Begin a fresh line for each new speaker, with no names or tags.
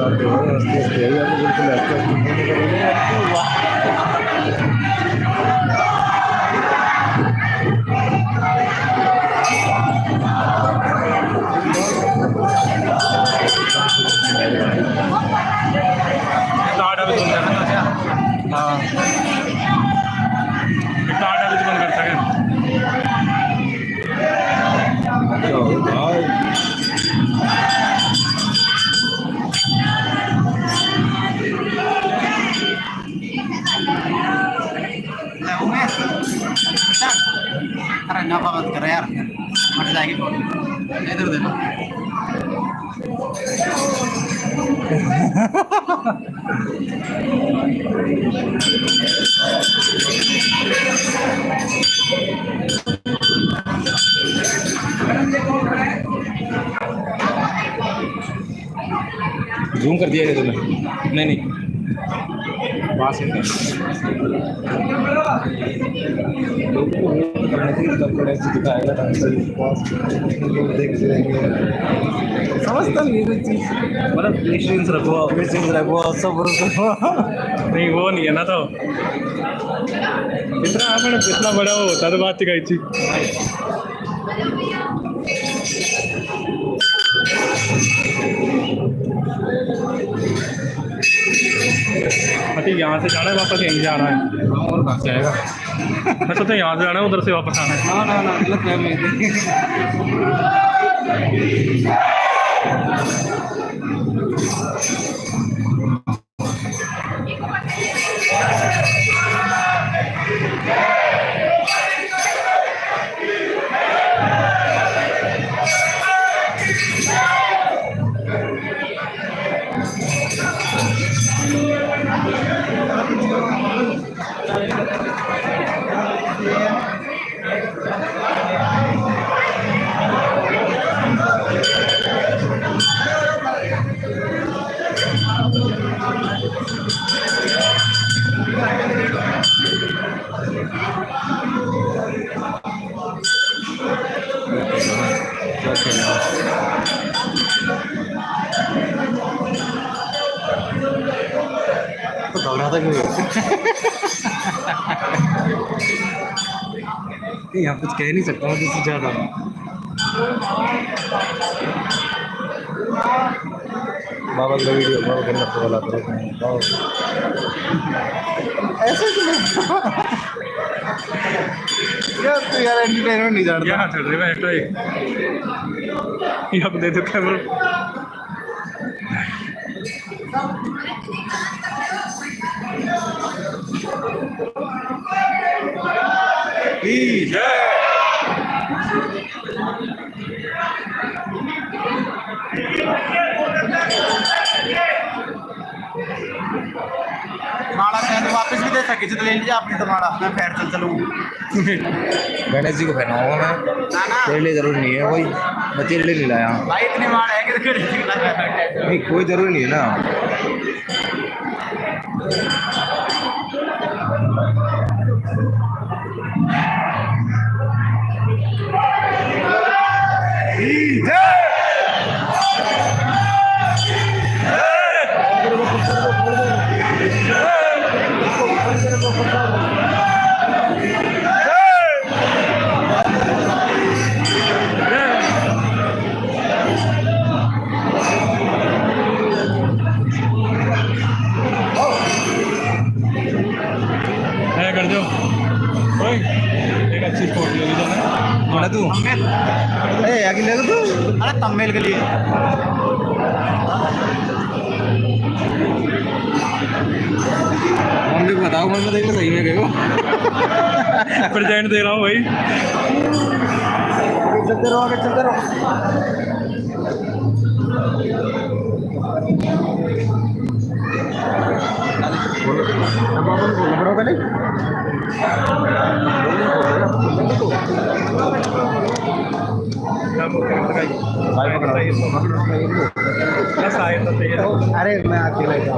शांति हो हाँ
आटा भी बंद कर सकें
अरे ना बात कर यार हट जाएगी इधर देखो
जूम कर दिया तुमने?
नहीं नहीं
पास है दिखाएगा समझता नहीं कोई चीज मतलब पेशेंस रखो सब
नहीं वो नहीं है ना तो इतना आपने इतना बड़ा वो होता तो बात दिखाई थी अभी यहाँ से जाना है वापस यहीं जाना है
और कहाँ से आएगा
मैं सोचता यहाँ से जाना है उधर से वापस आना है
ना ना ना गलत है तो घबराता क्यों यहाँ कुछ कह नहीं सकता हूँ जिससे ज़्यादा बाबा का वीडियो बाबा करना तो वाला ऐसे यार तो यार एंटरटेनमेंट नहीं जानता
यहाँ चल रही है तो यहाँ दे दो कैमरा
माड़ा शायद वापस भी दे सके जितना ले लीजिए आपने तो माड़ा मैं पैर चल चलूँ
गणेश जी को पहनाऊंगा मैं
ना ना
तेरे लिए जरूरी नहीं है कोई मैं तेरे लिए नहीं लाया
भाई इतने माड़ा है कि
नहीं कोई जरूरी नहीं है ना
कर दो एक अच्छी फोटो ले लीजिए
ना तू आगे ले तू
अरे तमिल के लिए
मम्मी को बताओ मैं देख सही में गए
प्रेजेंट दे रहा हूँ भाई
चलते रहो आगे चलते रहो अरे मैं अकेला ही था